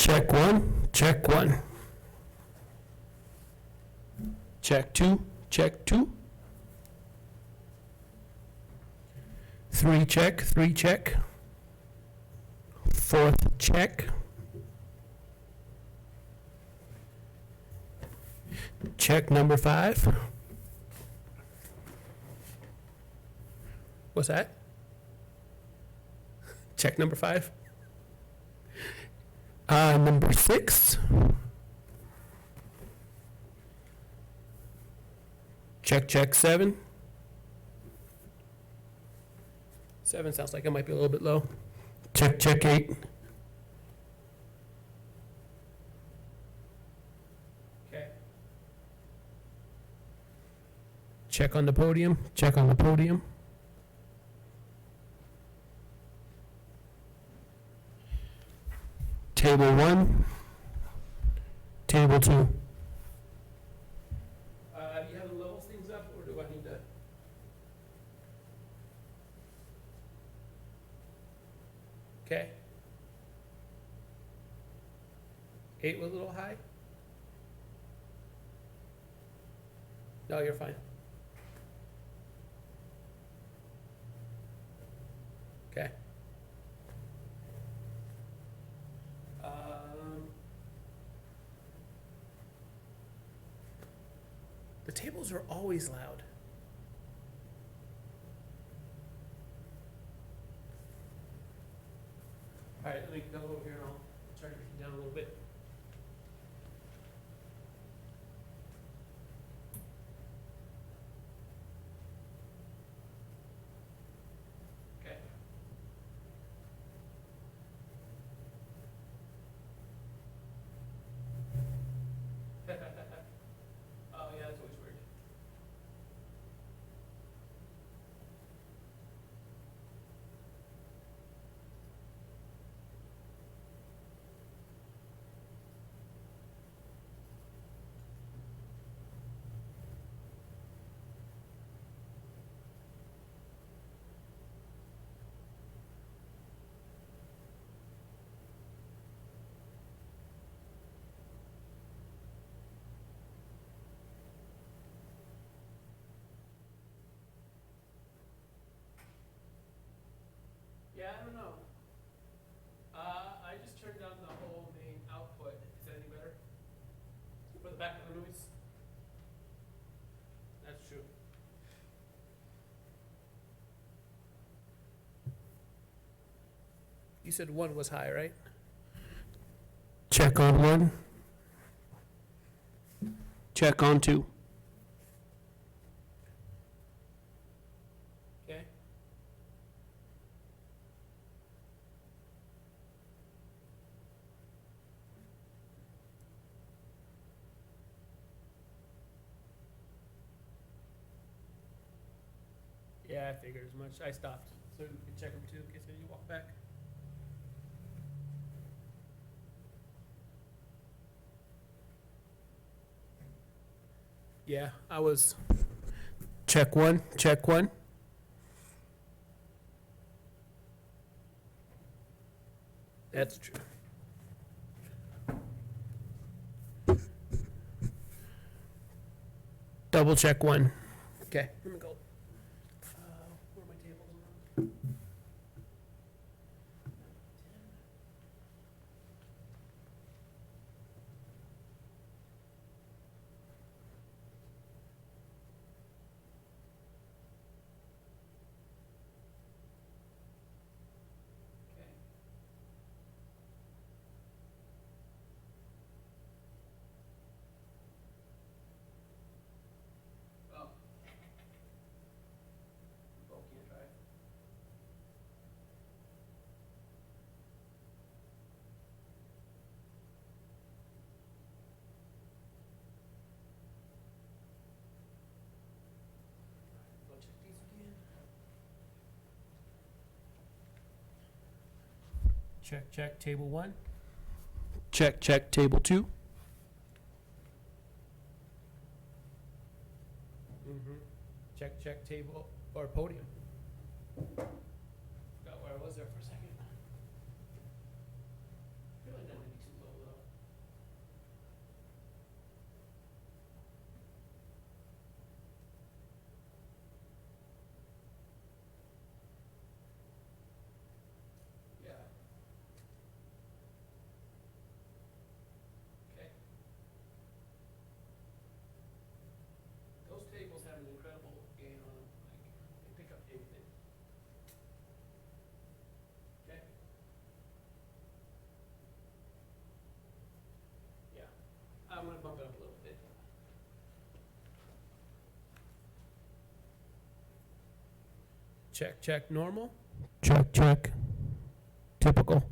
Check one, check one. Check two, check two. Three check, three check. Fourth check. Check number 5. What's that? Check number 5. Number 6. Check, check 7. 7 sounds like it might be a little bit low. Check, check 8. Okay. Check on the podium, check on the podium. Table 1, table 2. Do you have the levels things up, or do I need to? Okay. 8 was a little high? No, you're fine. Okay. The tables are always loud. All right, let me go over here and I'll turn everything down a little bit. Okay. Oh yeah, that's always weird. Yeah, I don't know. I just turned down the whole main output. Is that any better? For the background noise? That's true. You said 1 was high, right? Check on 1. Check on 2. Okay. Yeah, I figured as much. I stopped so we could check them too in case you walk back. Yeah, I was. Check 1, check 1. That's true. Double check 1. Okay, let me go. Where are my tables? Okay. Oh. Both can't drive. Go check these again. Check, check, table 1. Check, check, table 2. Check, check, table, or podium. Forgot where I was there for a second. I feel like that might be too low though. Check, check, normal. Check, check. Typical.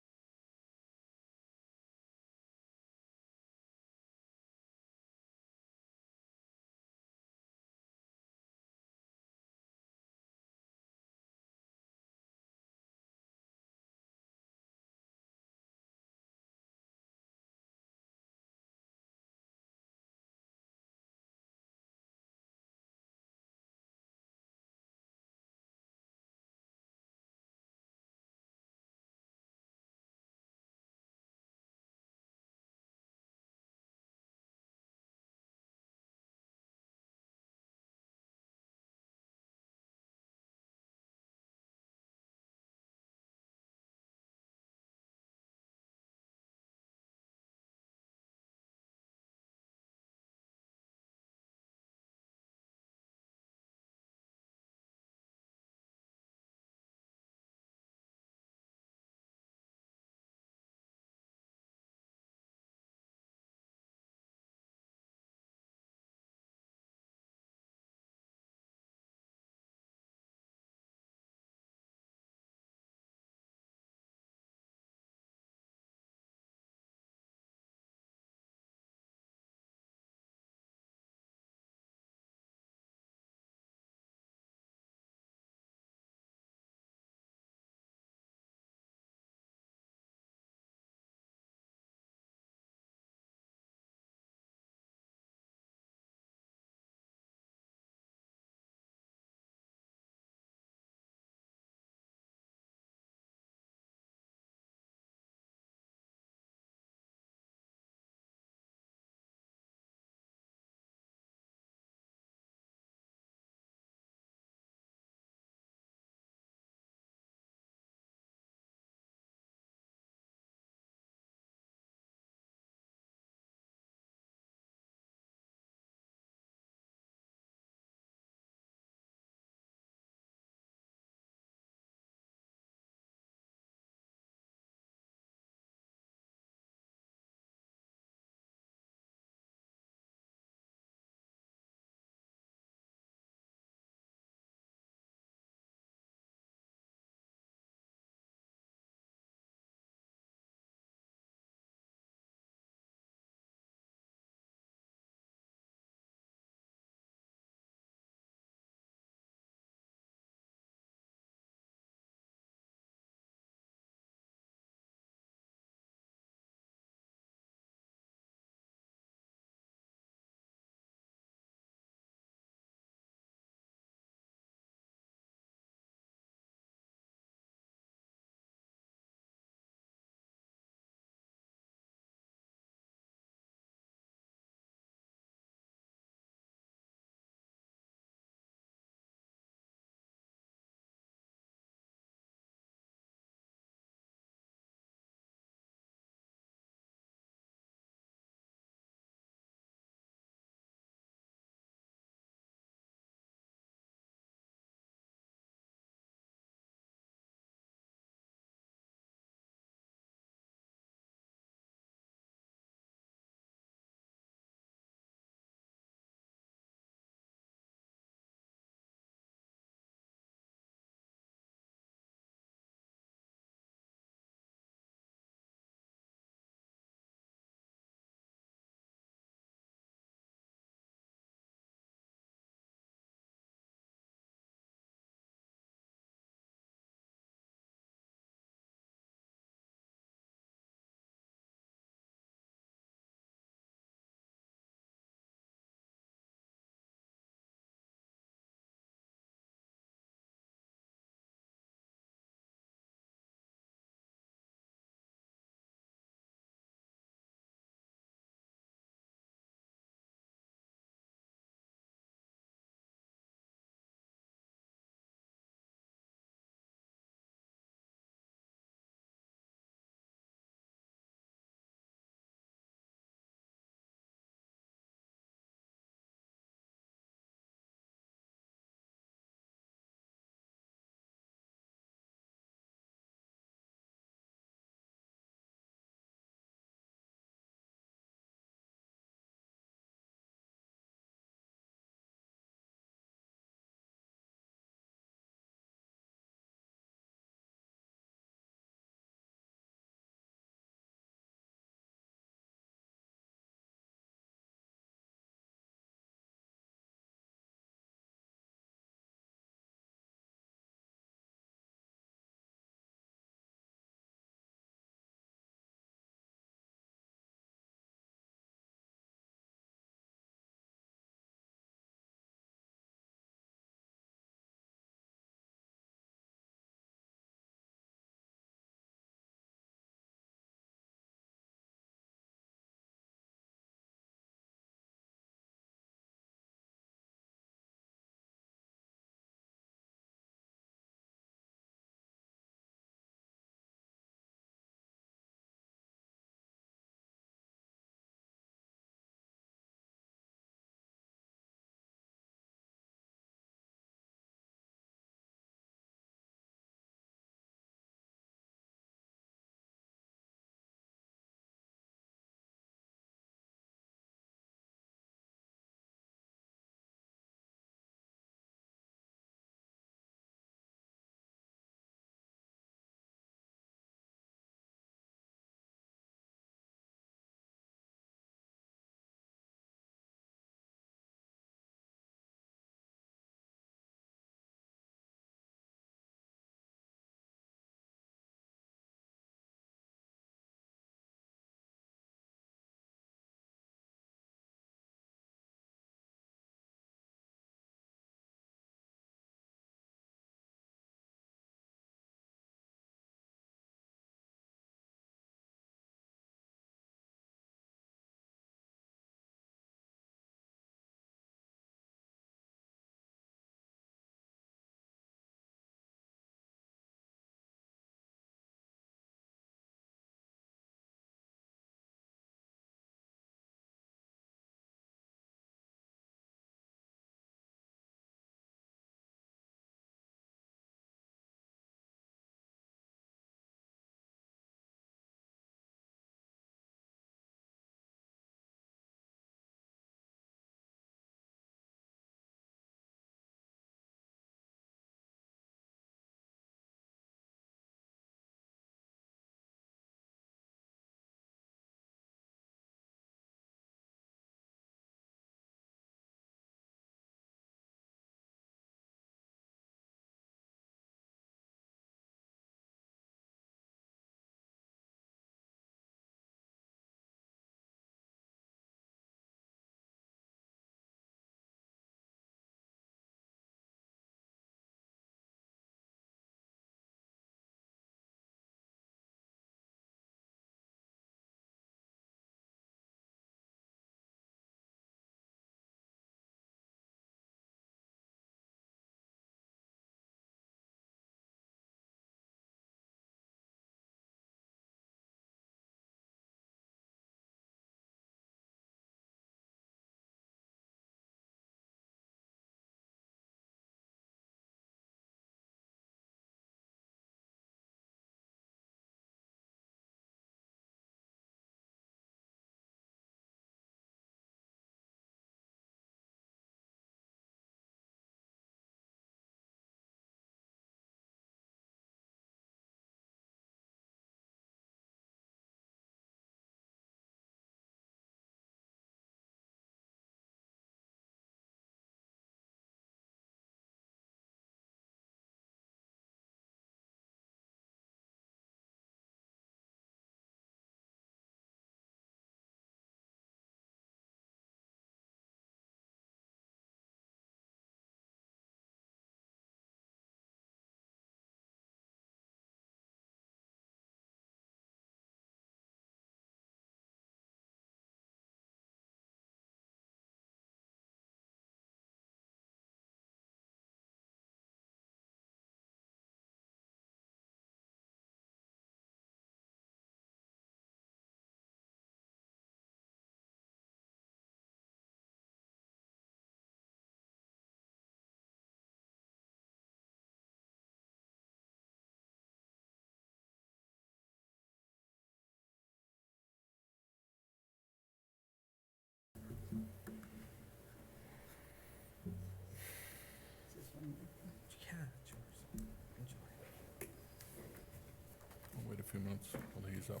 few minutes while he's up.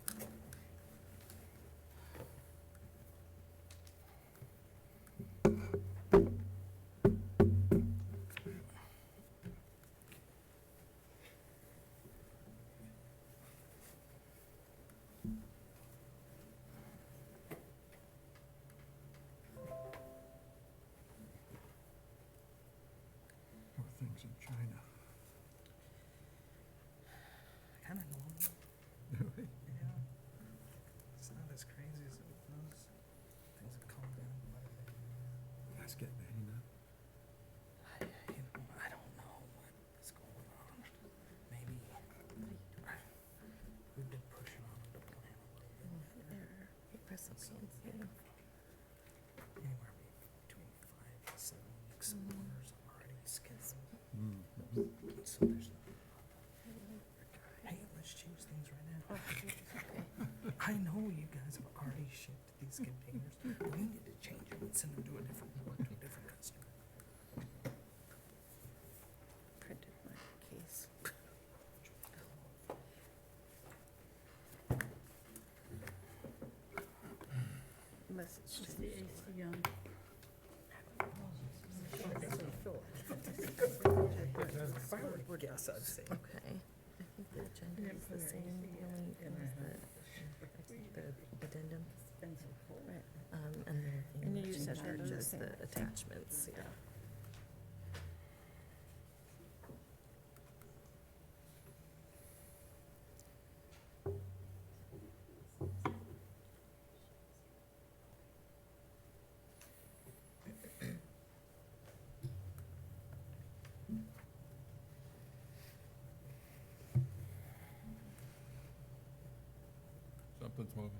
More things in China. Kind of normal. Really? Yeah. It's not as crazy as it was. Things have calmed down quite a bit. That's getting heating up. I don't know what is going on. Maybe we've been pushing on them to plan a little bit better. Anywhere between 5 and 7 weeks of orders already scheduled. So there's no. Hey, let's change things right now. I know you guys have already shipped these containers. We need to change them and send them to a different customer. Printed my case. Message to the AC on. Firework guess, I'd say. Okay, I think the agenda is the same, the only thing is the addendum. Right. And then the And thing you that said they're the changes same. the attachments, yeah. Something's moving.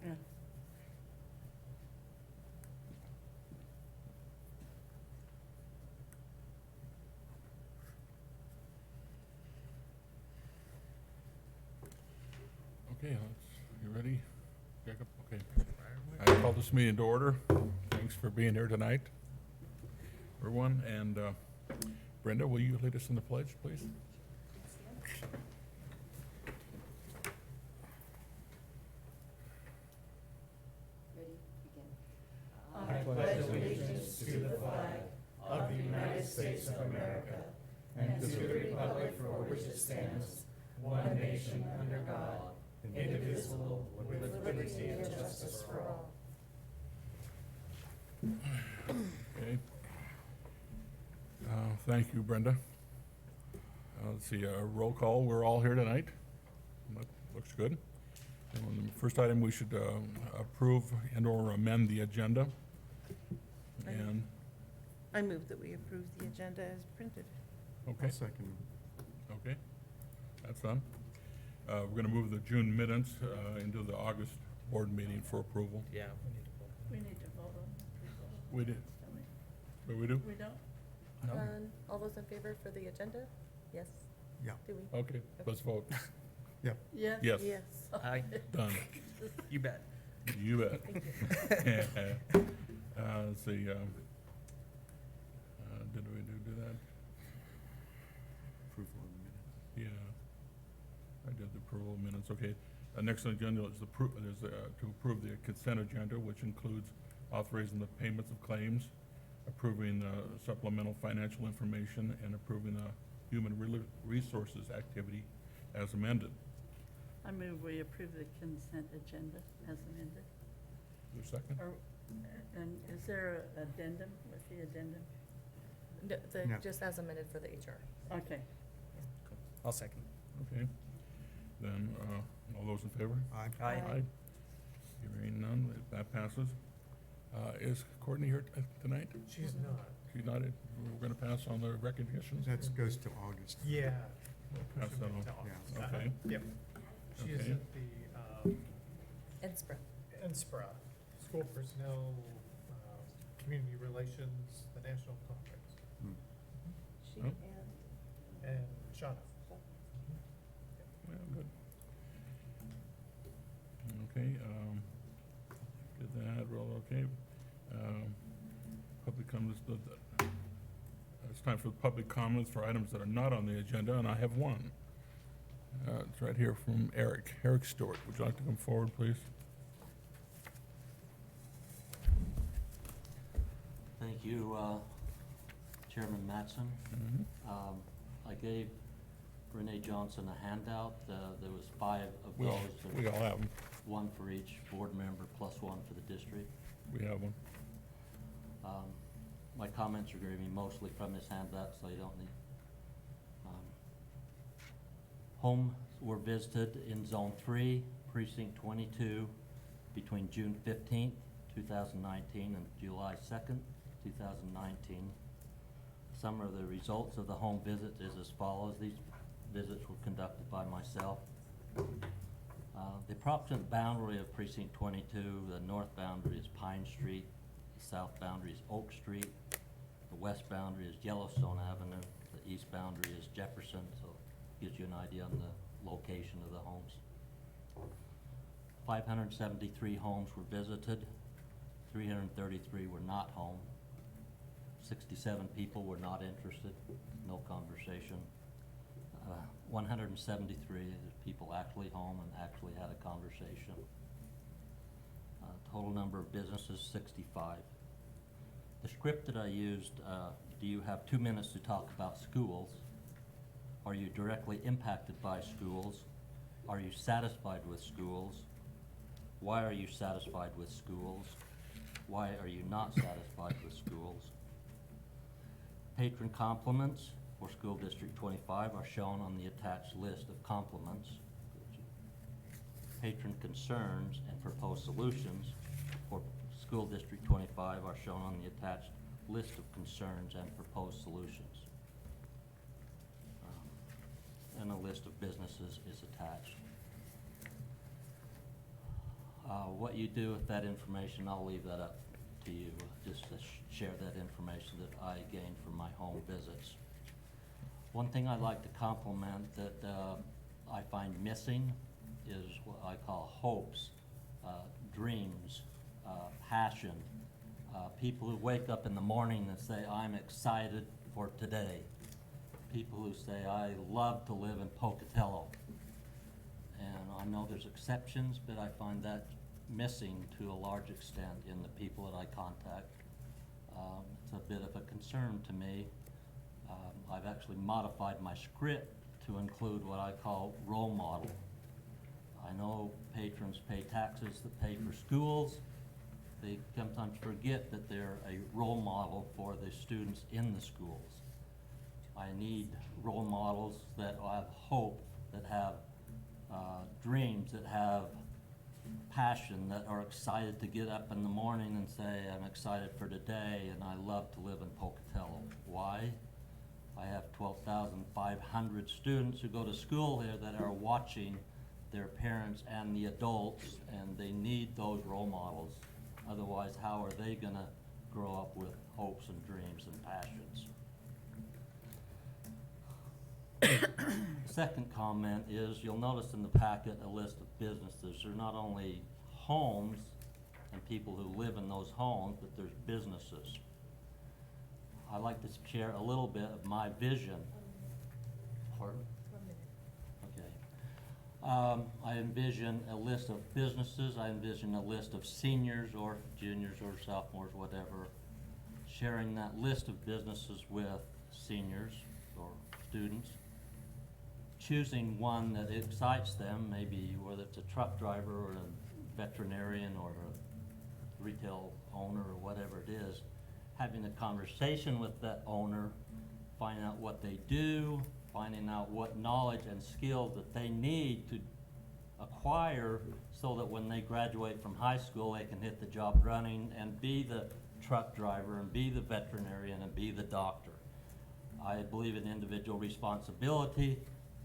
Yeah. Okay, you ready, Jacob? Okay. I call this meeting to order. Thanks for being here tonight, everyone. And Brenda, will you lead us in the pledge, please? Okay. Thank you, Brenda. Let's see, roll call, we're all here tonight. That looks good. And the first item, we should approve and/or amend the agenda. And, I move that we approve the agenda as printed. okay, Second. okay, that's done. We're gonna move the June minutes into the August board meeting for approval. Yeah, we need to vote. We need to vote on We did, but we do? We don't? No? All those in favor for the agenda? Yes? Yeah. Do we? Okay, let's vote. Yes? Yes, Yes. Aye, done. you bet. You bet. Let's see, did we do that? Approval of the minutes. Yeah, I did the approval of minutes, okay. Next on the agenda is to approve the consent agenda, which includes authorizing the payments of claims, approving supplemental financial information, and approving the human resources activity as amended. I move we approve the consent agenda as amended. Is there a second? Or, and is there a addendum with the addendum? No. Just as amended for the HR. Okay. I'll second. Okay. Then, all those in favor? Aye. Aye. Hearing none, that passes. Is Courtney here tonight? She's not. She's not, we're gonna pass on the recognitions? That goes to August. Yeah. Pass that on. Yeah. Okay. Yep. She is Okay. at the Edspro. NSPRA, School Personnel, Community Relations, the National Conference, She Oh. and Shauna. Well, good. Okay, did that, roll, okay. Public comments, it's time for public comments for items that are not on the agenda, and I have one. right here from Eric. Eric Stewart, would you like to come forward, please? Thank you, Chairman Mattson. I gave Renee Johnson a handout. There was 5 of We those. all have them. One for each board member plus one for the district. We have one. My comments are going to be mostly from this handout, so you don't need. Homes were visited in Zone 3, Precinct 22, between June 15th, 2019 and July 2nd, 2019. Some of the results of the home visit is as follows. These visits were conducted by myself. The approximate boundary of Precinct 22, the north boundary is Pine Street, the south boundary is Oak Street, the west boundary is Yellowstone Avenue, the east boundary is Jefferson, so it gives you an idea on the location of the homes. 573 homes were visited, 333 were not home, 67 people were not interested, no conversation. 173 people actually home and actually had a conversation. Total number of businesses, 65. The script that I used, do you have 2 minutes to talk about schools? Are you directly impacted by schools? Are you satisfied with schools? Why are you satisfied with schools? Why are you not satisfied with schools? Patron compliments for School District 25 are shown on the attached list of compliments. Patron concerns and proposed solutions for School District 25 are shown on the attached list of concerns and proposed solutions. And a list of businesses is attached. What you do with that information, I'll leave that up to you, just to share that information that I gained from my home visits. One thing I'd like to compliment that I find missing is what I call hopes, dreams, passion. People who wake up in the morning and say, I'm excited for today. People who say, I love to live in Pocatello. And I know there's exceptions, but I find that missing to a large extent in the people that I contact. It's a bit of a concern to me. I've actually modified my script to include what I call role model. I know patrons pay taxes that pay for schools. They sometimes forget that they're a role model for the students in the schools. I need role models that have hope, that have dreams, that have passion, that are excited to get up in the morning and say, I'm excited for today and I love to live in Pocatello. Why? I have 12,500 students who go to school here that are watching their parents and the adults, and they need those role models. Otherwise, how are they gonna grow up with hopes and dreams and passions? Second comment is, you'll notice in the packet a list of businesses. They're not only homes and people who live in those homes, but there's businesses. I'd like to share a little bit of my vision. Pardon? Okay. I envision a list of businesses. I envision a list of seniors or juniors or sophomores, whatever, sharing that list of businesses with seniors or students, choosing one that excites them, maybe whether it's a truck driver or a veterinarian or a retail owner or whatever it is, having a conversation with that owner, finding out what they do, finding out what knowledge and skills that they need to acquire so that when they graduate from high school, they can hit the job running and be the truck driver and be the veterinarian and be the doctor. I believe in individual responsibility.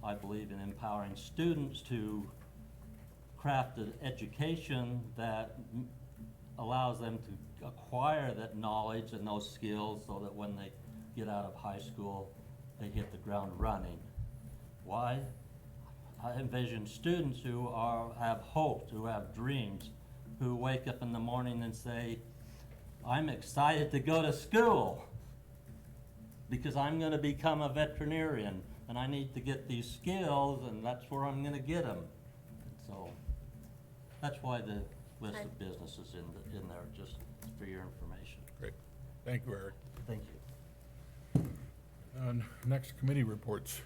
I believe in empowering students to craft an education that allows them to acquire that knowledge and those skills so that when they get out of high school, they hit the ground running. Why? I envision students who have hopes, who have dreams, who wake up in the morning and say, I'm excited to go to school because I'm going to become a veterinarian, and I need to get these skills, and that's where I'm gonna get them. So, that's why the list of businesses in there, just for your information. Great. Thank you, Eric. Thank you. And next, committee reports.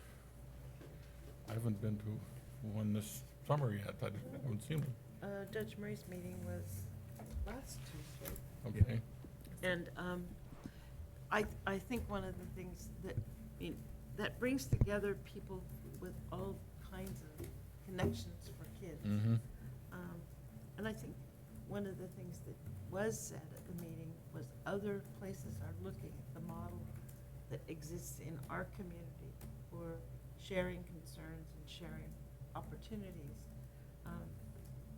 I haven't been to one this summer yet. I haven't seen them. Judge Murray's meeting was last Tuesday. Okay. And I think one of the things that brings together people with all kinds of connections for kids. Mm-hmm. And I think one of the things that was said at the meeting was other places are looking at the model that exists in our community for sharing concerns and sharing opportunities.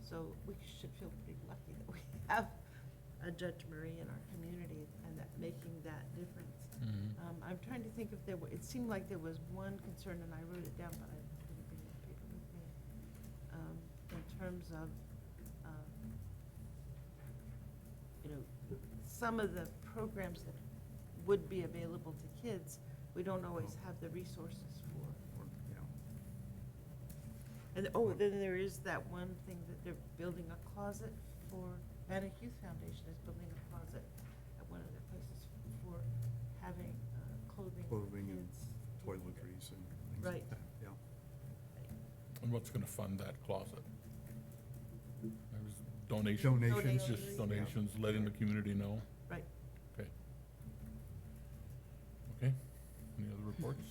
So we should feel pretty lucky that we have a Judge Murray in our community and that making that difference. Mm-hmm. I'm trying to think if there were, it seemed like there was one concern, and I wrote it down, but I didn't bring the paper with me, in terms of, some of the programs that would be available to kids, we don't always have the resources for. And, then there is that one thing that they're building a closet for, Bannock Youth Foundation is building a closet at one of their places for having clothing for Clothing and kids. toiletries and things Right. like that, yeah. And what's gonna fund that closet? There's donations? Donations. Just donations, letting the community know? Right. Okay. Okay, any other reports?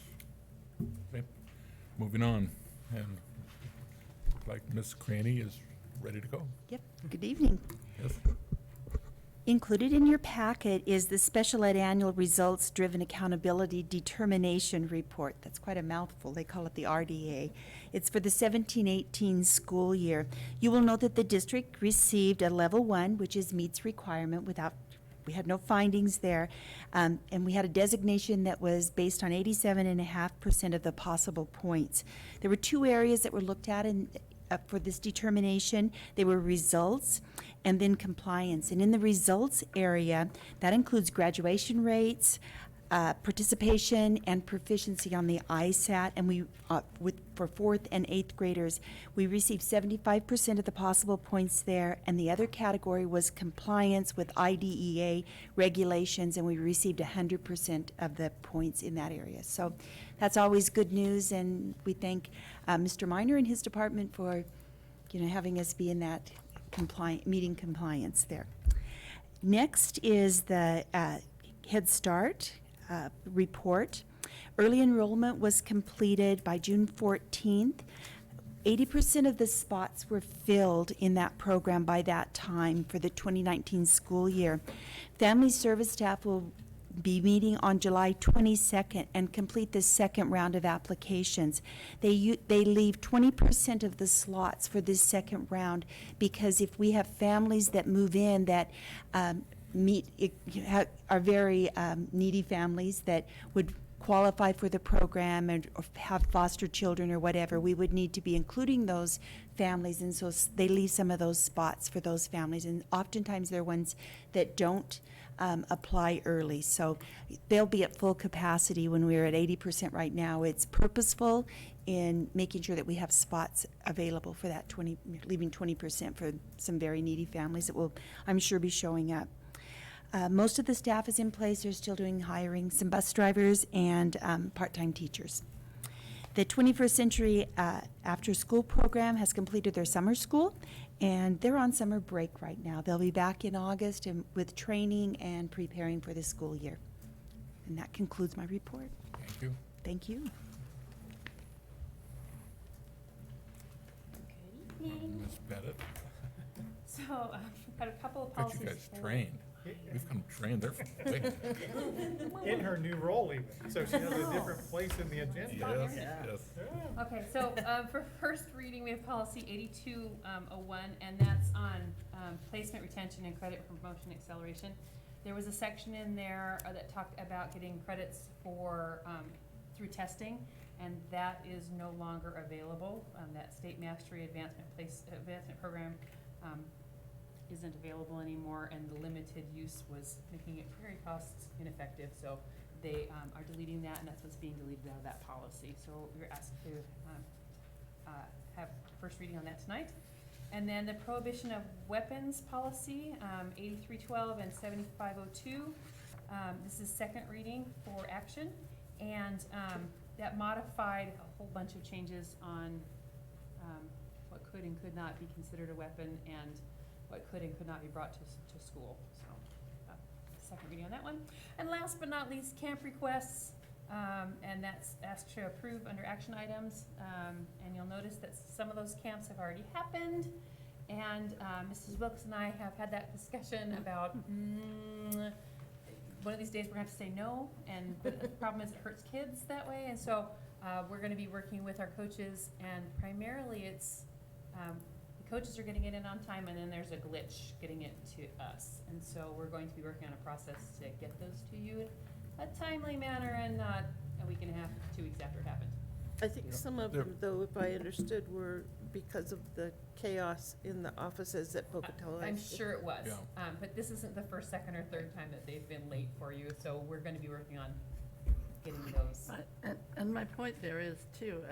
Okay, moving on, and like Ms. Craney is ready to go. Yep, good evening. Yes? Included in your packet is the Special Ed Annual Results Driven Accountability Determination Report. That's quite a mouthful. They call it the RDA. It's for the 17-18 school year. You will note that the district received a level 1, which is meets requirement we had no findings there. And we had a designation that was based on 87.5% of the possible points. There were 2 areas that were looked at for this determination. They were results and then compliance. And in the results area, that includes graduation rates, participation and proficiency on the ISAT, and we for 4th and 8th graders, we received 75% of the possible points there, and the other category was compliance with IDEA regulations, and we received 100% of the points in that area. So that's always good news, and we thank Mr. Miner and his department for, having us be in that meeting compliance there. Next is the Head Start report. Early enrollment was completed by June 14th. 80% of the spots were filled in that program by that time for the 2019 school year. Family service staff will be meeting on July 22nd and complete the second round of applications. They leave 20% of the slots for this second round because if we have families that move in that are very needy families that would qualify for the program or have foster children or whatever, we would need to be including those families, and so they leave some of those spots for those families, and oftentimes they're ones that don't apply early. So they'll be at full capacity when we're at 80% right now. It's purposeful in making sure that we have spots available for that leaving 20% for some very needy families that will, I'm sure, be showing up. Most of the staff is in place. They're still doing hiring, some bus drivers and part-time teachers. The 21st Century After School program has completed their summer school, and they're on summer break right now. They'll be back in August and with training and preparing for the school year. And that concludes my report. Thank you. Thank you. Good evening. Ms. Bennett, So, we've got a couple of got policies. you guys for- trained. We've come trained, they're quick. In her new role even, so she has a different place in the agenda. Yes, Yeah. yes. Okay, so, for first reading, we have policy 8201, and that's on, placement, retention, and credit for promotion acceleration. There was a section in there that talked about getting credits for, through testing, and that is no longer available. That state mastery advancement program, isn't available anymore, and the limited use was making it very cost ineffective, so they are deleting that, and that's what's being deleted out of that policy. So you're asked to have first reading on that tonight. And then the prohibition of weapons policy, 8312 and 7502. This is second reading for action, and that modified a whole bunch of changes on what could and could not be considered a weapon and what could and could not be brought to school. So, second reading on that one. And last but not least, camp requests, and that's asked to approve under action items. And you'll notice that some of those camps have already happened. And Mrs. Wilkes and I have had that discussion about one of these days we're gonna have to say no, but the problem is it hurts kids that way. And so we're gonna be working with our coaches, and primarily it's the coaches are getting it in on time, and then there's a glitch getting it to us. And so we're going to be working on a process to get those to you in a timely manner and not a week and a half, 2 weeks after it happened. I think some of them, though, if I understood, were because of the chaos in the offices at Pocatello. I'm sure it was. Yeah. But this isn't the first, second, or third time that they've been late for you, so we're gonna be working on getting those. And my point there is too,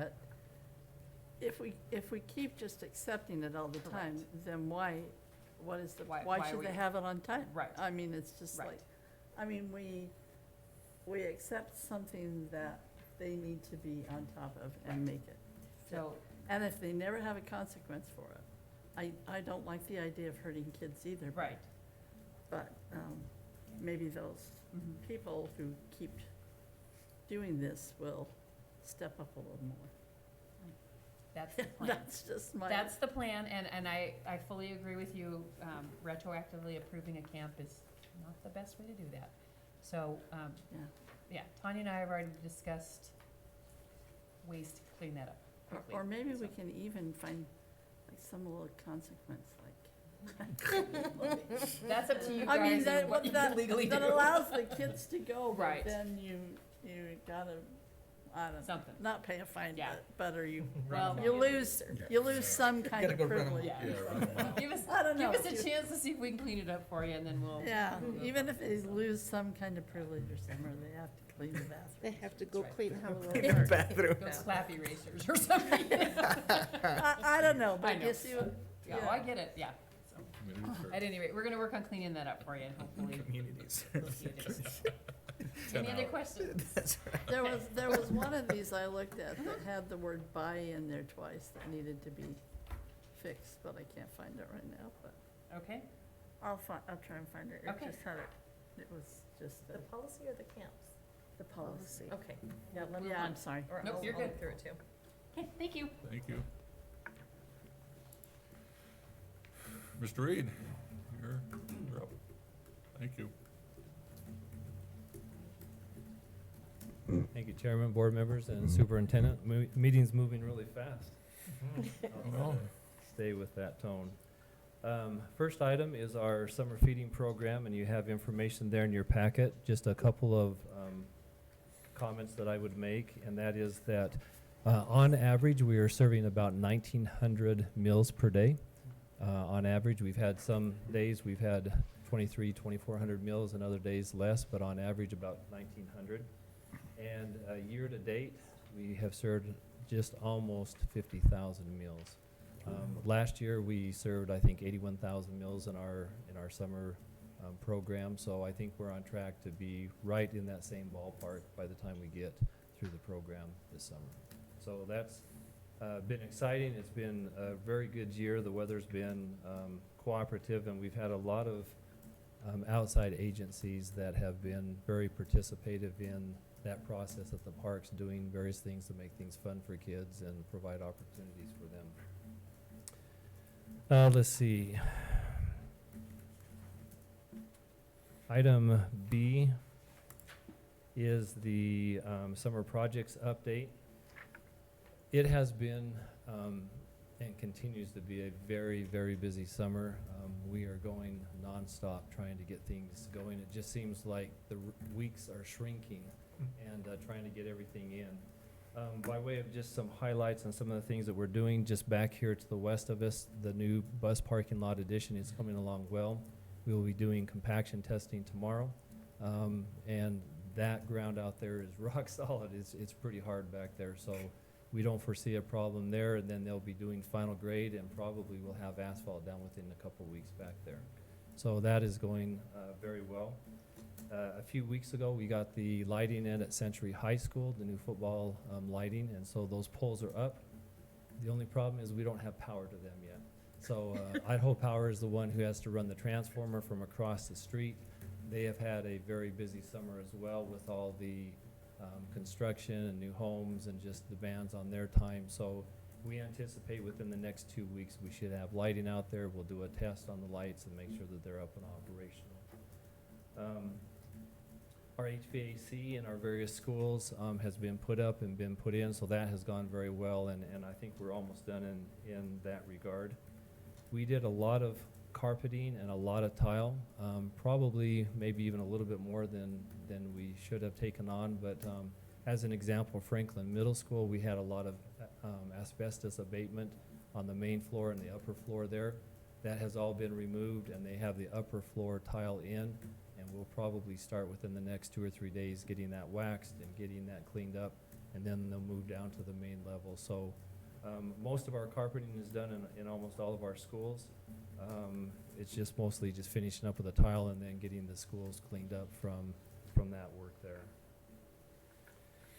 if we keep just accepting it all the time, Correct. then why Why should we- they have it on time? Right. I mean, it's just Right. like, I mean, we accept something that they need to be on top of and make it. So, And if they never have a consequence for it, I don't like the idea of hurting kids either. right. But maybe those Mhm. people who keep doing this will step up a little more. That's the plan. That's just my. That's the plan, and I fully agree with you. Retroactively approving a camp is not the best way to do that. So, Yeah. yeah, Tanya and I have already discussed ways to clean that up quickly. Or maybe we so. can even find like some little consequence, like. That's up to you I mean, guys and what you can legally do. that allows the kids to go, but Right. then you gotta, I don't know, Something. not pay a fine, Yeah. but or you, Well, you lose some kind of privilege. Yeah. Give us, I don't know. give us a chance to see if we can clean it up for you, and then we'll. Yeah, even if they lose some kind of privilege or something, they have to clean the bathroom. They have to go That's right. clean, have a In the little. bathroom. Those slappy racers or something. I don't know, I but know. you see what, Yeah, well, I get it, yeah. So, at any rate, we're gonna work on cleaning that up for you, and hopefully Communities. we'll see it is. Any other questions? That's right. there was one of these I looked at that had the word "buy" in there twice that needed to be fixed, but I can't find it right now, but Okay, I'll try and find it. It Okay. just had it was just The policy or the camps? the policy. Okay, yeah, let me, Yeah, I'm sorry. or Nope, I'll you're look good. through it too. okay, thank you. Thank you. Mr. Reed, you're up. Thank you. Thank you, Chairman, board members, and superintendent. Meeting's moving really fast. Well, Stay with that tone. First item is our summer feeding program, and you have information there in your packet. Just a couple of comments that I would make, and that is that on average, we are serving about 1,900 meals per day. On average, we've had some days we've had 2,400 meals, and other days less, but on average about 1,900. And year to date, we have served just almost 50,000 meals. Last year, we served, I think, 81,000 meals in our summer program, so I think we're on track to be right in that same ballpark by the time we get through the program this summer. So that's been exciting. It's been a very good year. The weather's been cooperative, and we've had a lot of outside agencies that have been very participative in that process at the parks, doing various things to make things fun for kids and provide opportunities for them. Let's see. Item B is the summer projects update. It has been and continues to be a very, very busy summer. We are going nonstop trying to get things going. It just seems like the weeks are shrinking and trying to get everything in. By way of just some highlights on some of the things that we're doing, just back here to the west of us, the new bus parking lot addition is coming along well. We will be doing compaction testing tomorrow, and that ground out there is rock solid. It's pretty hard back there, so we don't foresee a problem there. And then they'll be doing final grade, and probably we'll have asphalt down within a couple of weeks back there. So that is going very well. A few weeks ago, we got the lighting in at Century High School, the new football lighting, and so those poles are up. The only problem is we don't have power to them yet. So Idaho Power is the one who has to run the transformer from across the street. They have had a very busy summer as well with all the construction and new homes and just demands on their time. So we anticipate within the next 2 weeks we should have lighting out there. We'll do a test on the lights and make sure that they're up and operational. Our HVAC in our various schools has been put up and been put in, so that has gone very well, and I think we're almost done in that regard. We did a lot of carpeting and a lot of tile, probably maybe even a little bit more than we should have taken on, but as an example, Franklin Middle School, we had a lot of asbestos abatement on the main floor and the upper floor there. That has all been removed, and they have the upper floor tile in, and we'll probably start within the next 2 or 3 days getting that waxed and getting that cleaned up, and then they'll move down to the main level. So most of our carpeting is done in almost all of our schools. It's just mostly just finishing up with the tile and then getting the schools cleaned up from that work there.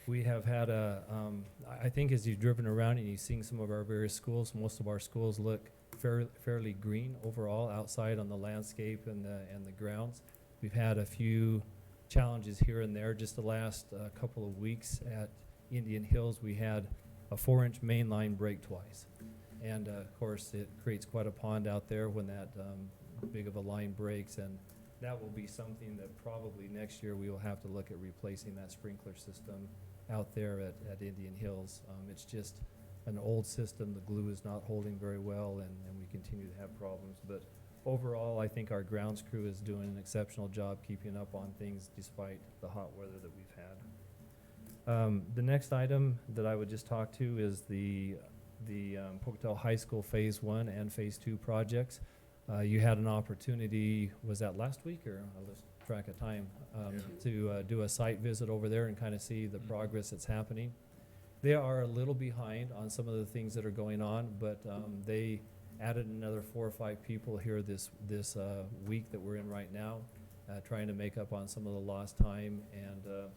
We have had I think as you've driven around and you've seen some of our various schools, most of our schools look fairly green overall outside on the landscape and the grounds. We've had a few challenges here and there. Just the last couple of weeks at Indian Hills, we had a 4-inch main line break twice. And of course, it creates quite a pond out there when that big of a line breaks, and that will be something that probably next year we will have to look at replacing that sprinkler system out there at Indian Hills. It's just an old system. The glue is not holding very well, and we continue to have problems. But overall, I think our grounds crew is doing an exceptional job keeping up on things despite the hot weather that we've had. The next item that I would just talk to is the Pocatello High School Phase 1 and Phase 2 projects. You had an opportunity, was that last week, or I lost track of time, to do a site visit over there and kind of see the progress that's happening. They are a little behind on some of the things that are going on, but they added another 4 or 5 people here this week that we're in right now, trying to make up on some of the lost time. And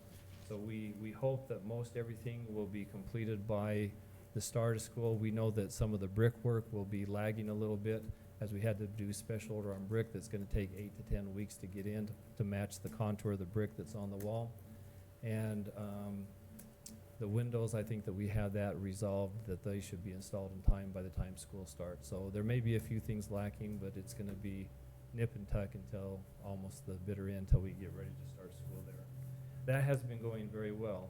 so we hope that most everything will be completed by the start of school. We know that some of the brickwork will be lagging a little bit, as we had to do special order on brick that's going to take 8 to 10 weeks to get in to match the contour of the brick that's on the wall. And the windows, I think that we have that resolved, that they should be installed in time by the time school starts. So there may be a few things lacking, but it's going to be nip and tuck until almost the bitter end, until we get ready to start school there. That has been going very well.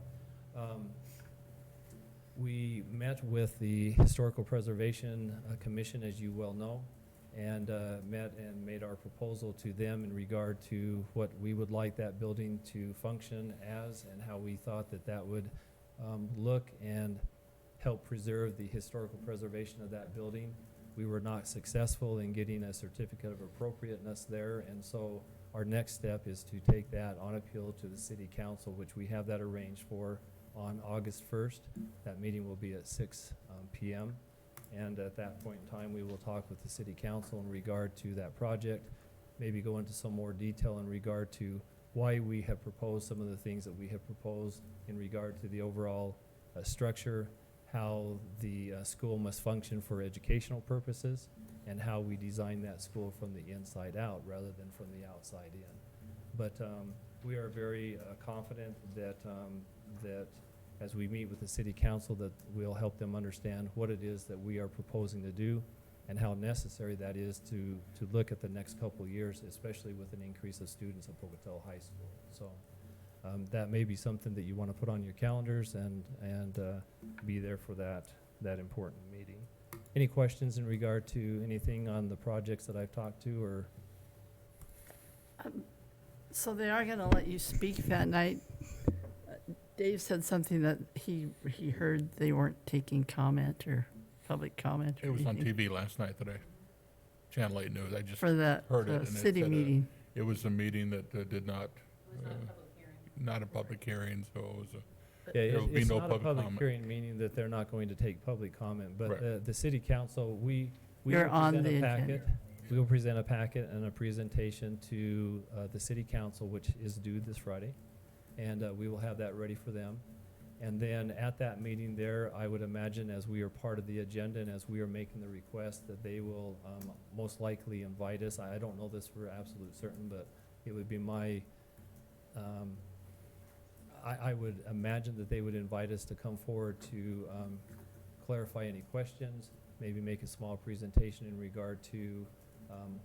We met with the Historical Preservation Commission, as you well know, and met and made our proposal to them in regard to what we would like that building to function as, and how we thought that that would look and help preserve the historical preservation of that building. We were not successful in getting a certificate of appropriateness there, and so our next step is to take that on appeal to the City Council, which we have that arranged for on August 1st. That meeting will be at 6 p.m. And at that point in time, we will talk with the City Council in regard to that project, maybe go into some more detail in regard to why we have proposed some of the things that we have proposed in regard to the overall structure, how the school must function for educational purposes, and how we design that school from the inside out rather than from the outside in. But we are very confident that that as we meet with the City Council, that we'll help them understand what it is that we are proposing to do and how necessary that is to look at the next couple of years, especially with an increase of students at Pocatello High School. So that may be something that you want to put on your calendars and be there for that important meeting. Any questions in regard to anything on the projects that I've talked to, or? So they are gonna let you speak that night. Dave said something that he heard they weren't taking comment or public comment or It was on anything TV last night that Channel 8 News, I just for that heard it. And it city said, meeting. it was a meeting that did not, It was not a public hearing. not a public hearing, so it was Yeah, There will be it's no not a public public comment. hearing, meaning that they're not going to take public comment, but Right. the city council, we You're will on present the a agenda. packet. We will present a packet and a presentation to the city council, which is due this Friday, and we will have that ready for them. And then at that meeting there, I would imagine, as we are part of the agenda and as we are making the request, that they will most likely invite us. I don't know this for absolute certain, but it would be my, I would imagine that they would invite us to come forward to clarify any questions, maybe make a small presentation in regard to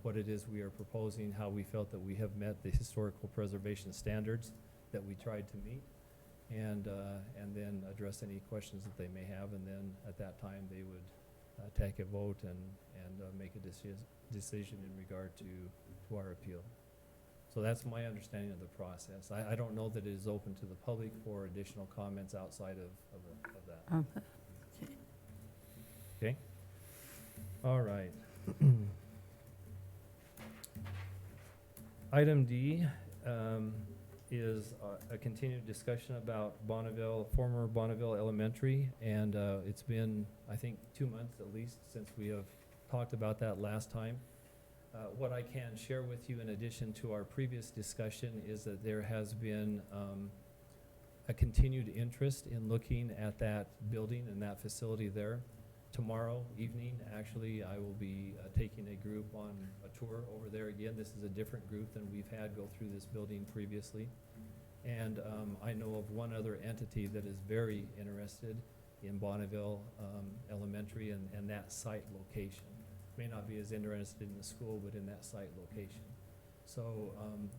what it is we are proposing, how we felt that we have met the historical preservation standards that we tried to meet, and then address any questions that they may have, and then at that time, they would take a vote and make a decision in regard to our appeal. So that's my understanding of the process. I don't know that it is open to the public for additional comments outside of that. Okay. Okay? All right. Item D is a continued discussion about Bonneville, former Bonneville Elementary, and it's been, I think, 2 months at least since we have talked about that last time. What I can share with you in addition to our previous discussion is that there has been a continued interest in looking at that building and that facility there. Tomorrow evening, actually, I will be taking a group on a tour over there again. This is a different group than we've had go through this building previously. And I know of one other entity that is very interested in Bonneville Elementary and that site location. May not be as interested in the school, but in that site location. So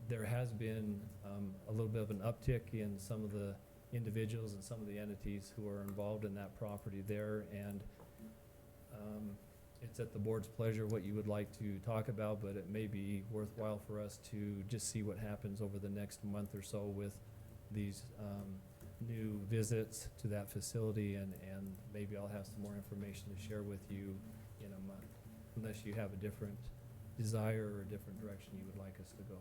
there has been a little bit of an uptick in some of the individuals and some of the entities who are involved in that property there, and it's at the board's pleasure what you would like to talk about, but it may be worthwhile for us to just see what happens over the next month or so with these new visits to that facility, and maybe I'll have some more information to share with you in a month, unless you have a different desire or a different direction you would like us to go.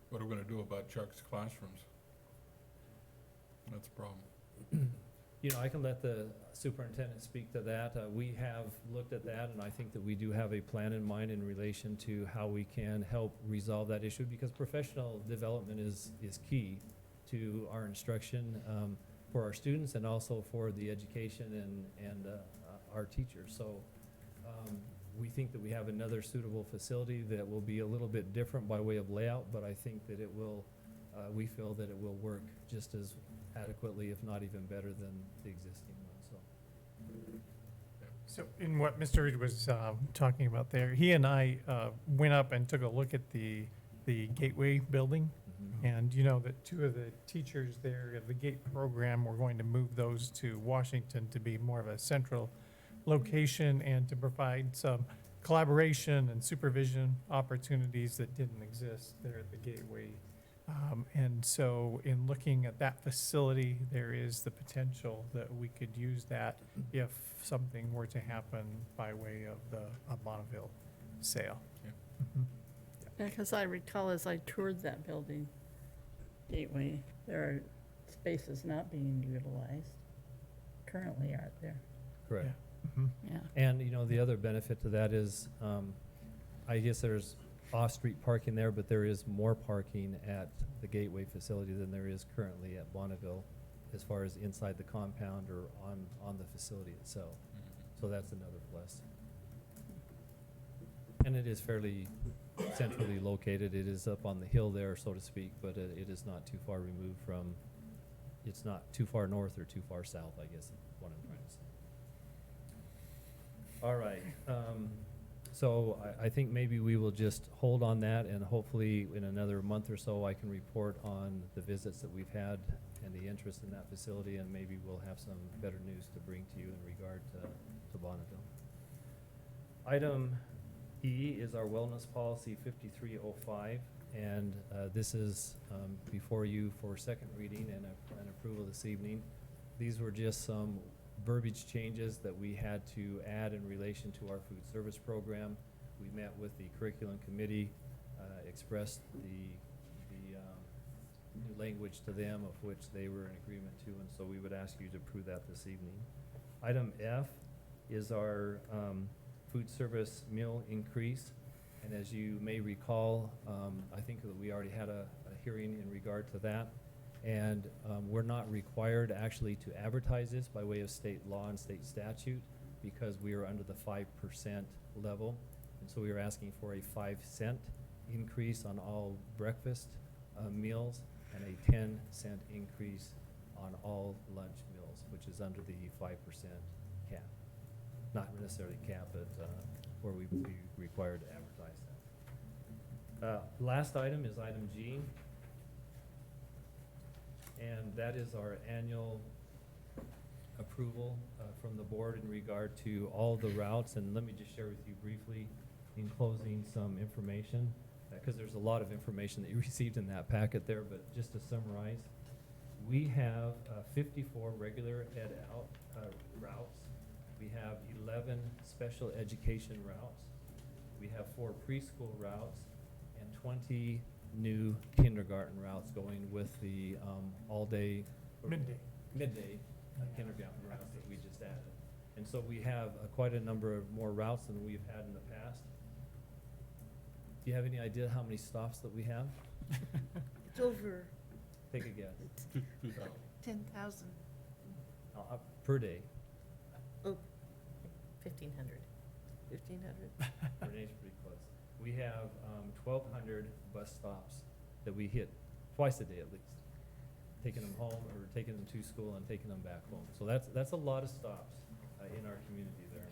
What are we gonna do about Chuck's classrooms? That's a problem. You know, I can let the superintendent speak to that. We have looked at that, and I think that we do have a plan in mind in relation to how we can help resolve that issue, because professional development is key to our instruction for our students and also for the education and our teachers. So we think that we have another suitable facility that will be a little bit different by way of layout, but I think that it will, we feel that it will work just as adequately, if not even better than the existing one, so. So in what Mr. Reed was talking about there, he and I went up and took a look at the Gateway building. And you know that two of the teachers there of the GATE program were going to move those to Washington to be more of a central location and to provide some collaboration and supervision opportunities that didn't exist there at the Gateway. And so in looking at that facility, there is the potential that we could use that if something were to happen by way of the Bonneville sale. Yeah. Mhm. Yeah, because I recall as I toured that building, Gateway, there are spaces not being utilized currently, aren't there? Correct. Mhm. Yeah. And, you know, the other benefit to that is, I guess there's off-street parking there, but there is more parking at the Gateway facility than there is currently at Bonneville, as far as inside the compound or on the facility itself. So that's another plus. And it is fairly centrally located. It is up on the hill there, so to speak, but it is not too far removed from, it's not too far north or too far south, I guess, is what I'm trying to say. All right, so I think maybe we will just hold on that, and hopefully in another month or so, I can report on the visits that we've had and the interest in that facility, and maybe we'll have some better news to bring to you in regard to Bonneville. Item E is our wellness policy 5305, and this is before you for second reading and approval this evening. These were just some verbiage changes that we had to add in relation to our food service program. We met with the curriculum committee, expressed the new language to them of which they were in agreement to, and so we would ask you to approve that this evening. Item F is our food service meal increase. And as you may recall, I think that we already had a hearing in regard to that. And we're not required actually to advertise this by way of state law and state statute because we are under the 5% level. And so we are asking for a 5-cent increase on all breakfast meals and a 10-cent increase on all lunch meals, which is under the 5% cap. Not necessarily cap, but where we would be required to advertise that. Last item is item G. And that is our annual approval from the board in regard to all the routes. And let me just share with you briefly in closing some information, because there's a lot of information that you received in that packet there, but just to summarize, we have 54 regular ed out routes. We have 11 special education routes. We have 4 preschool routes and 20 new kindergarten routes going with the all-day. Midday kindergarten routes that we just added. And so we have quite a number of more routes than we've had in the past. Do you have any idea how many stops that we have? It's over Take a guess. 2,000. 10,000. Per day. Oh, 1,500. 1,500. Renee's pretty close. We have 1,200 bus stops that we hit twice a day at least, taking them home or taking them to school and taking them back home. So that's a lot of stops in our community there.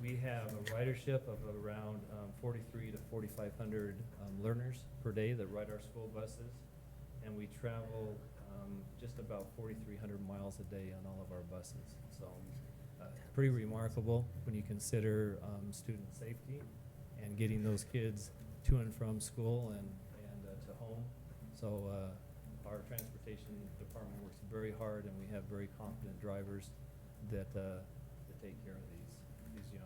We have a ridership of around 4,300 to 4,500 learners per day that ride our school buses, and we travel just about 4,300 miles a day on all of our buses. So pretty remarkable when you consider student safety and getting those kids to and from school and to home. So our transportation department works very hard, and we have very competent drivers that take care of these young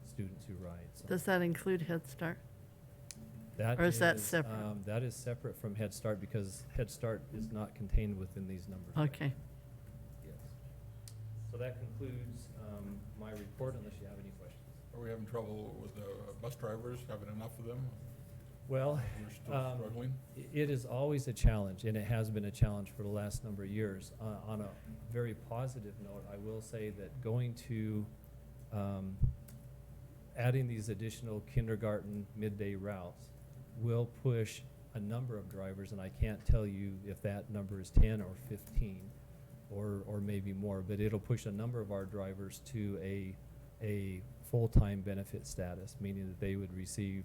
students who ride. So Does that include Head Start? that or is that separate? That is separate from Head Start because Head Start is not contained within these numbers. right Okay. now. Yes. So that concludes my report, unless you have any questions. Are we having trouble with bus drivers, having enough of them? Well, We're still struggling? it is always a challenge, and it has been a challenge for the last number of years. On a very positive note, I will say that going to adding these additional kindergarten midday routes will push a number of drivers, and I can't tell you if that number is 10 or 15 or maybe more, but it'll push a number of our drivers to a full-time benefit status, meaning that they would receive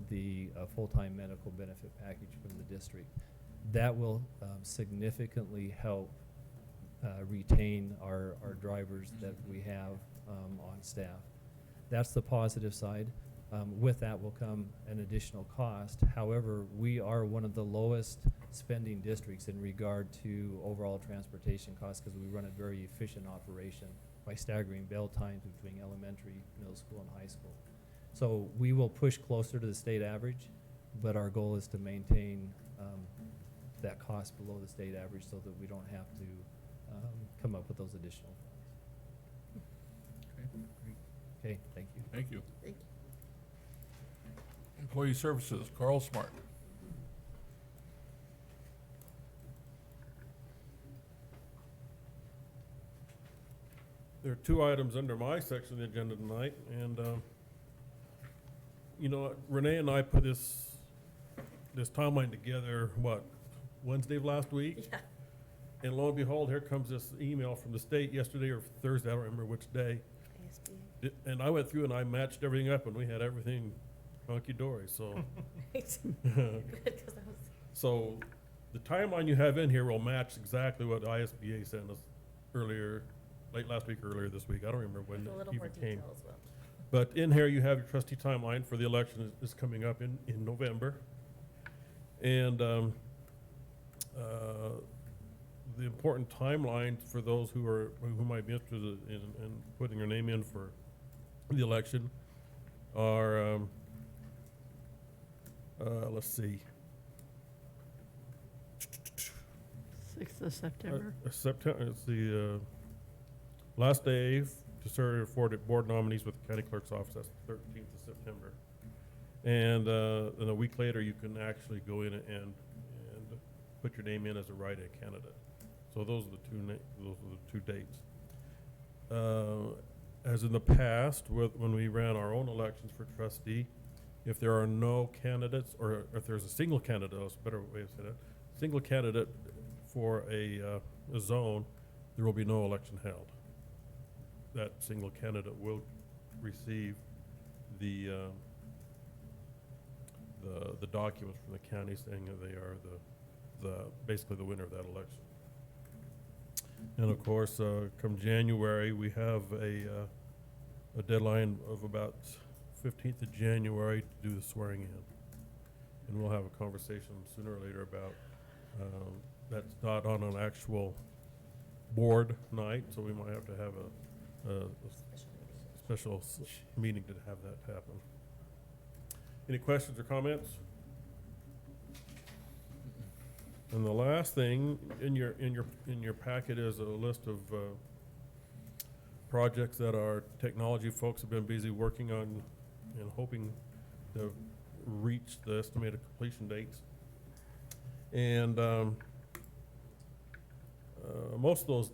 the full-time medical benefit package from the district. That will significantly help retain our drivers that we have on staff. That's the positive side. With that will come an additional cost. However, we are one of the lowest spending districts in regard to overall transportation costs because we run a very efficient operation by staggering bell times between elementary, middle school, and high school. So we will push closer to the state average, but our goal is to maintain that cost below the state average so that we don't have to come up with those additional funds. Okay, thank you. Thank you. Thank you. Employee Services, Carl Smart. There are 2 items under my section of the agenda tonight, and, you know, Renee and I put this timeline together, Wednesday of last week? Yeah. And lo and behold, here comes this email from the state yesterday or Thursday, I don't remember which day. ASB. And I went through and I matched everything up, and we had everything hunky-dory, so. Good, 'cause I was, So the timeline you have in here will match exactly what ISBA sent us earlier, late last week, earlier this week. I don't remember when with a it little more even came. detail as well. But in here, you have your trustee timeline for the election is coming up in November. And the important timelines for those who might be interested in putting their name in for the election are, let's see. 6th of September. September, it's the last day to serve for the board nominees with the county clerk's office. That's the 13th of September. And then a week later, you can actually go in and put your name in as a write-in candidate. So those are the two dates. As in the past, when we ran our own elections for trustee, if there are no candidates, or if there's a single candidate, that's a better way to say that, single candidate for a zone, there will be no election held. That single candidate will receive the documents from the county saying that they are basically the winner of that election. And of course, come January, we have a deadline of about 15th of January to do the swearing in. And we'll have a conversation sooner or later about, that's not on an actual board night, so we might have to have a special meeting to have that happen. Any questions or comments? And the last thing in your packet is a list of projects that our technology folks have been busy working on and hoping to reach the estimated completion dates. And most of those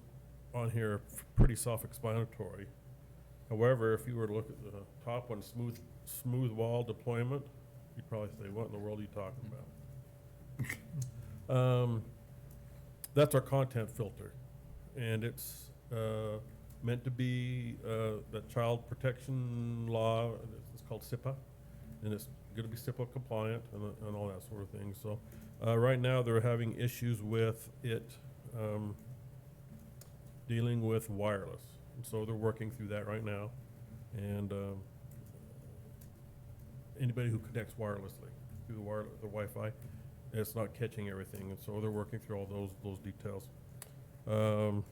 on here are pretty self-explanatory. However, if you were to look at the top one, smooth wall deployment, you'd probably say, what in the world are you talking about? That's our content filter, and it's meant to be the child protection law. It's called SIPA, and it's going to be SIPA compliant and all that sort of thing. So right now they're having issues with it dealing with wireless, and so they're working through that right now. And anybody who connects wirelessly through the Wi-Fi, it's not catching everything, and so they're working through all those details. The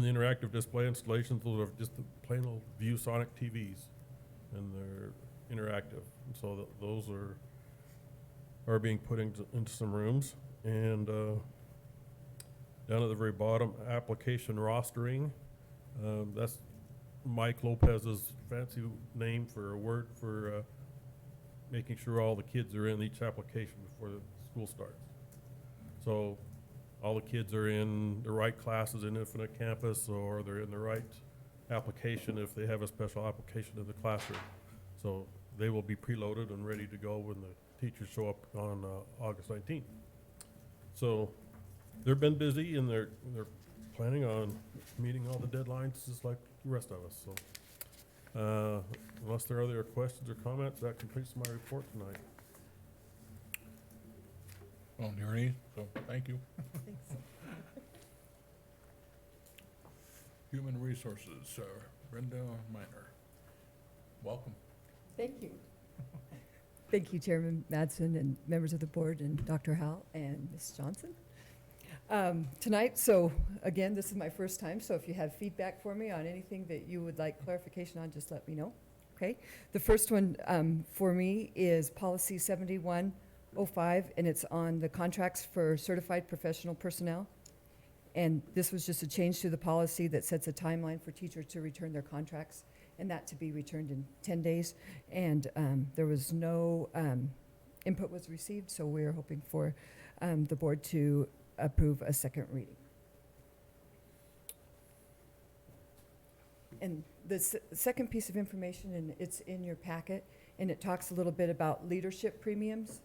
interactive display installations, those are just the plain old ViewSonic TVs, and they're interactive. And so those are being put into some rooms. And down at the very bottom, application rostering. That's Mike Lopez's fancy name for a word for making sure all the kids are in each application before the school starts. So all the kids are in the right classes in Infinite Campus, or they're in the right application if they have a special application in the classroom. So they will be preloaded and ready to go when the teachers show up on August 19th. So they've been busy, and they're planning on meeting all the deadlines just like the rest of us. So unless there are other questions or comments, that completes my report tonight. Well, near any, so thank you. Human Resources, Brenda Miner. Welcome. Thank you. Thank you, Chairman Madsen and members of the board and Dr. Howell and Ms. Johnson. Tonight, so again, this is my first time, so if you have feedback for me on anything that you would like clarification on, just let me know, okay? The first one for me is Policy 7105, and it's on the contracts for certified professional personnel. And this was just a change to the policy that sets a timeline for teachers to return their contracts, and that to be returned in 10 days. And there was no input was received, so we're hoping for the board to approve a second reading. And the second piece of information, and it's in your packet, and it talks a little bit about leadership premiums.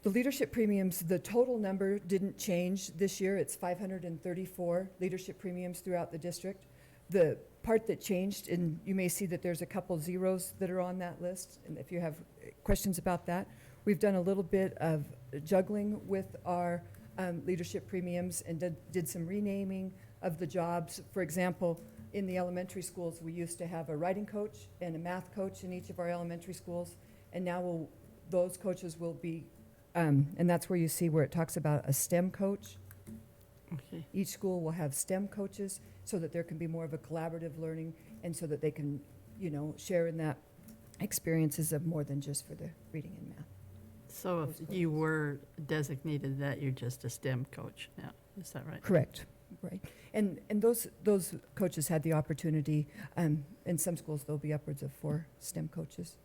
The leadership premiums, the total number didn't change this year. It's 534 leadership premiums throughout the district. The part that changed, and you may see that there's a couple zeros that are on that list, and if you have questions about that, we've done a little bit of juggling with our leadership premiums and did some renaming of the jobs. For example, in the elementary schools, we used to have a writing coach and a math coach in each of our elementary schools, and now those coaches will be, and that's where you see where it talks about a STEM coach. Okay. Each school will have STEM coaches so that there can be more of a collaborative learning, and so that they can, share in that experiences of more than just for the reading and math. So if you were designated that, you're just a STEM coach now, is that right? Correct, right. And those coaches had the opportunity, in some schools, there'll be upwards of 4 STEM coaches.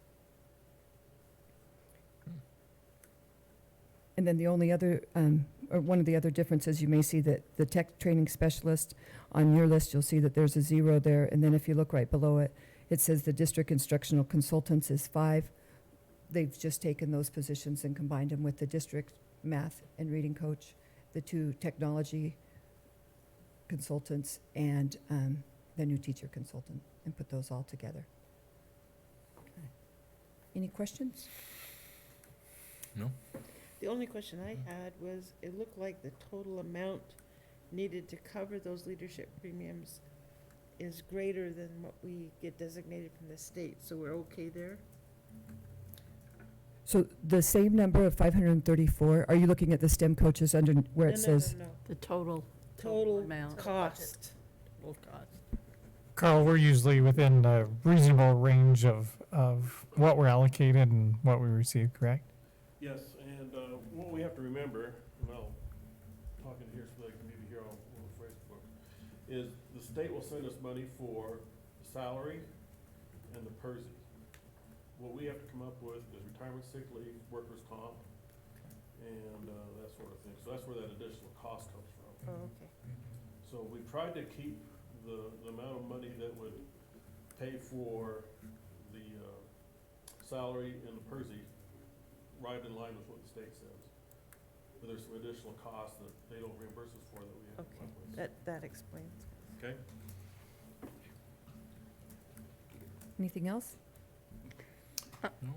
And then the only other, or one of the other differences, you may see that the tech training specialist, on your list, you'll see that there's a 0 there. And then if you look right below it, it says the district instructional consultants is 5. They've just taken those positions and combined them with the district math and reading coach, the 2 technology consultants, and the new teacher consultant, and put those all together. Any questions? No? The only question I had was, it looked like the total amount needed to cover those leadership premiums is greater than what we get designated from the state, so we're okay there? So the same number of 534, are you looking at the STEM coaches under where it says? No. The total Total amount. cost. Total cost. Carl, we're usually within a reasonable range of what we're allocated and what we receive, correct? Yes, and what we have to remember, and I'll talk in here so that I can maybe hear all the phrase for, is the state will send us money for the salary and the PERSI. What we have to come up with is retirement, sick leave, workers' comp, and that sort of thing. So that's where that additional cost comes from. Oh, okay. So we tried to keep the amount of money that would pay for the salary and the PERSI right in line with what the state says. But there's some additional costs that they don't reimburse us for that we have to come up with. That explains. Okay? Anything else? No.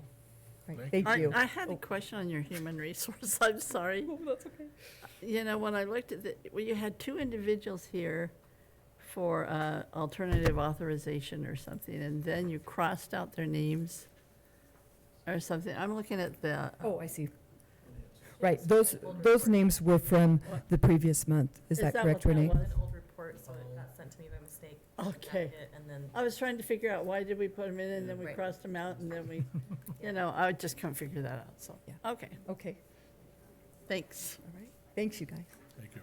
Right, Thank thank you. I had a question on your human resource, I'm sorry. Oh, that's okay. You know, when I looked at the, well, you had 2 individuals here for alternative authorization or something, and then you crossed out their names or something. I'm looking at the, Oh, I see. Right, those names were from the previous month. Is that correct, Renee? An old report, so it got sent to me by mistake. Okay. And then, I was trying to figure out why did we put them in and then we Right. crossed them out and then we, you know, I just couldn't figure that out, so, Yeah. okay, Okay, thanks. all right. Thanks, you guys. Thank you.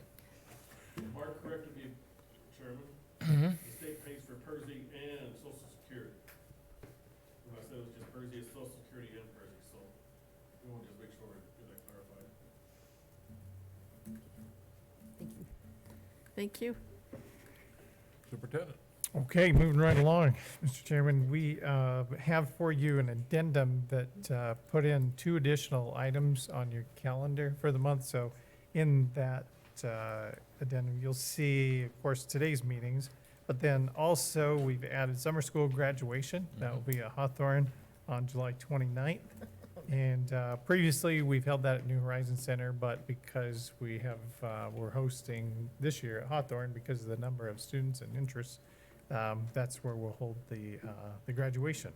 Mark corrected me, Chairman. The state pays for PERSI and Social Security. When I said it was just PERSI, it's Social Security and PERSI, so we want to just make sure we get that clarified. Thank you. Thank you. Superintendent? Okay, moving right along, Mr. Chairman, we have for you an addendum that put in 2 additional items on your calendar for the month. So in that addendum, you'll see, of course, today's meetings, but then also we've added summer school graduation. That will be at Hawthorne on July 29th. And previously, we've held that at New Horizons Center, but because we have, we're hosting this year at Hawthorne because of the number of students and interests, that's where we'll hold the graduation.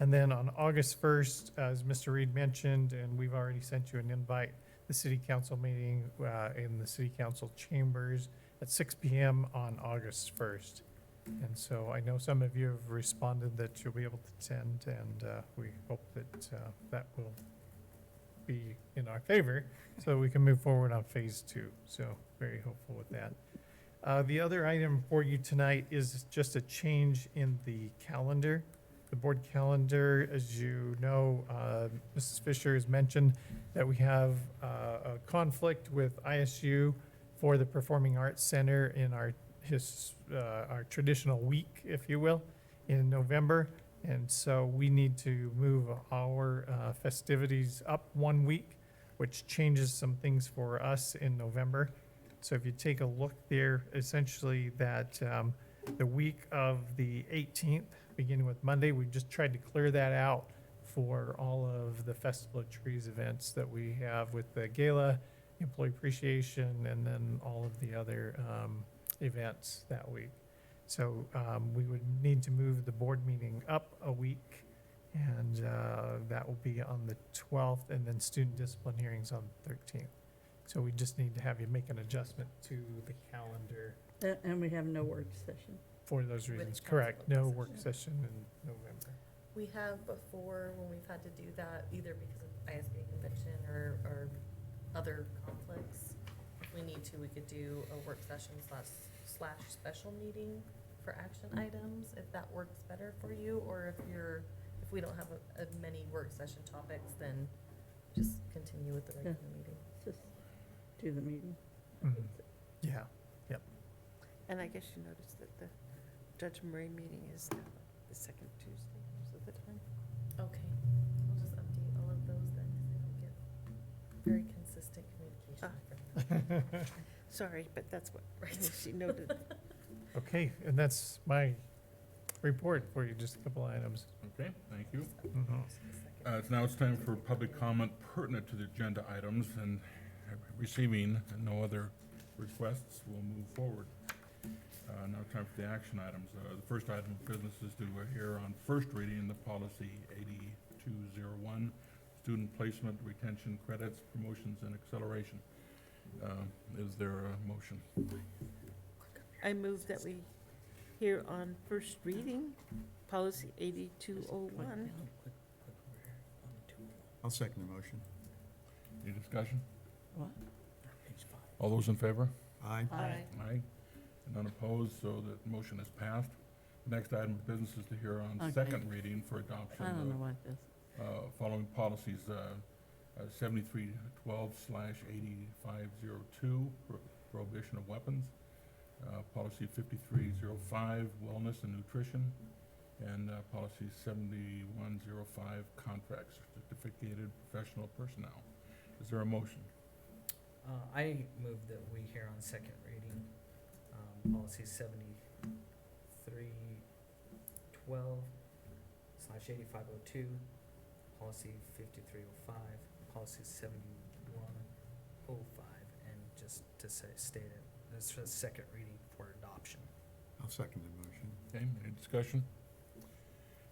And then on August 1st, as Mr. Reed mentioned, and we've already sent you an invite, the city council meeting in the city council chambers at 6 p.m. on August 1st. And so I know some of you have responded that you'll be able to attend, and we hope that that will be in our favor so we can move forward on phase 2. So very hopeful with that. The other item for you tonight is just a change in the calendar. The board calendar, as you know, Mrs. Fisher has mentioned that we have a conflict with ISU for the Performing Arts Center in our traditional week, if you will, in November. And so we need to move our festivities up 1 week, which changes some things for us in November. So if you take a look there, essentially that the week of the 18th, beginning with Monday, we just tried to clear that out for all of the Festival of Trees events that we have with the gala, employee appreciation, and then all of the other events that week. So we would need to move the board meeting up a week, and that will be on the 12th, and then student discipline hearings on the 13th. So we just need to have you make an adjustment to the calendar And we have no work session. for those reasons. Correct, no work session in November. We have before, when we've had to do that, either because of ISBA convention or other conflicts. If we need to, we could do a work session slash special meeting for action items, if that works better for you, or if we don't have a many work session topics, then just continue with the regular meeting. Just do the meeting. Mhm. Yeah, And I guess you noticed that the Judge Murray meeting is now the second Tuesday most of the time. Okay, I'll just update all of those then, because I don't get very consistent communication from them. Sorry, but that's what she noted. okay, and that's my report for you, just a couple items. Okay, thank you. Mhm. Now it's time for public comment pertinent to the agenda items, and receiving no other requests, we'll move forward. Now time for the action items. The first item of business is to hear on first reading the policy 8201, student placement, retention, credits, promotions, and acceleration. Is there a motion? I move that we hear on first reading, policy 8201. I'll second the motion. Any discussion? What? Page 5. All those in favor? Aye. Aye. Aye. None opposed, so that motion is passed. The next item of business is to hear on Okay. second reading for adoption I don't know of what this, following policies, 7312/8502, prohibition of weapons, policy 5305, wellness and nutrition, and policy 7105, contracts, certificated professional personnel. Is there a motion? I move that we hear on second reading, policy 7312/8502, policy 5305, policy 7105, and just to state it, this is for the second reading for adoption. I'll second the motion. Okay, any discussion?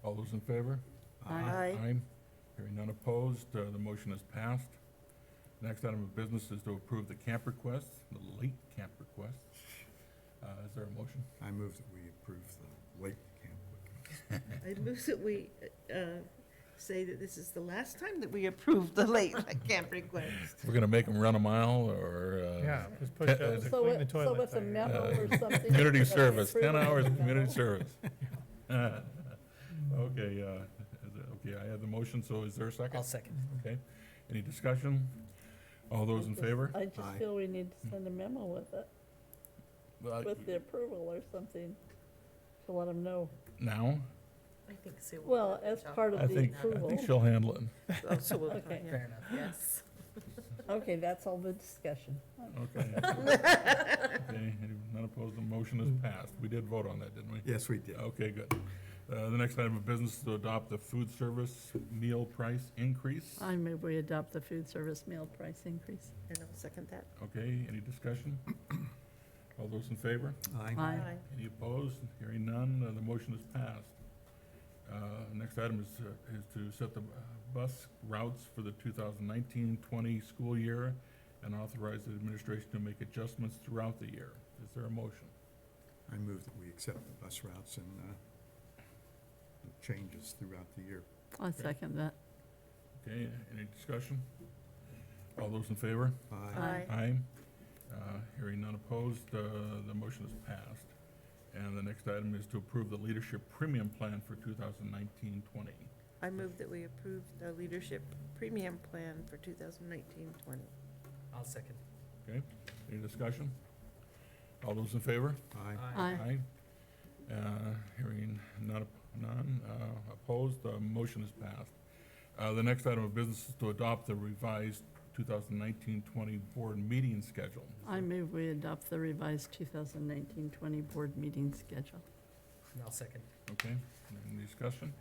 All those in favor? Aye. Hearing none opposed, the motion is passed. Next item of business is to approve the camp requests, the late camp requests. Is there a motion? I move that we approve the late camp. I move that we say that this is the last time that we approve the late camp request. We're gonna make them run a mile, or, Yeah, just push uh, out, so clean the it, so toilet it's a there. memo or something? community service, Approve 10 it hours as a of community memo? service. Okay, okay, I have the motion, so is there a second? I'll second. Okay, any discussion? All those in favor? I just Aye. feel we need to send a memo with it, with the approval or something, to let them know. Now? I think Sue will. Well, do a good as job. part of I the think approval. she'll handle it. Oh, so we'll, Okay. Fair enough. Yes. Okay, that's all the discussion. Okay. Okay, none opposed, the motion is passed. We did vote on that, didn't we? Yes, we did. Okay, good. The next item of business is to adopt the food service meal price increase. I move we adopt the food service meal price increase. and I'll second that. Okay, any discussion? All those in favor? Aye. Any opposed? Hearing none, the motion is passed. Next item is to set the bus routes for the 2019-20 school year and authorize the administration to make adjustments throughout the year. Is there a motion? I move that we accept the bus routes and the changes throughout the year. I second that. Okay, any discussion? All those in favor? Aye. Aye. Hearing none opposed, the motion is passed. And the next item is to approve the leadership premium plan for 2019-20. I move that we approve the leadership premium plan for 2019-20. I'll second. Okay, any discussion? All those in favor? Aye. Aye. Hearing none opposed, the motion is passed. The next item of business is to adopt the revised 2019-20 board meeting schedule. I move we adopt the revised 2019-20 board meeting schedule. And I'll second. Okay, any discussion?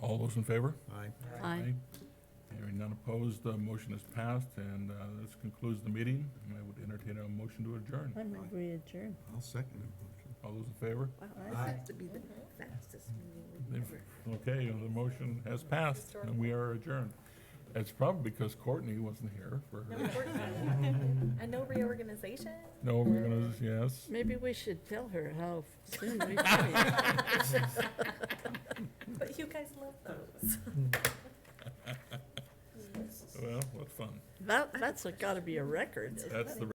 All those in favor? Aye. Aye. Hearing none opposed, the motion is passed, and this concludes the meeting. And I would entertain a motion to adjourn. I move we adjourn. I'll second the motion. All those in favor? Wow, Aye. this has to be the fastest meeting we've They've- ever. Okay, the motion has passed, and we are adjourned. It's probably because Courtney wasn't here for No, her. and no reorganization? No, we're gonna, yes. Maybe we should tell her how soon we finish. But you That's gotta be a record. That's the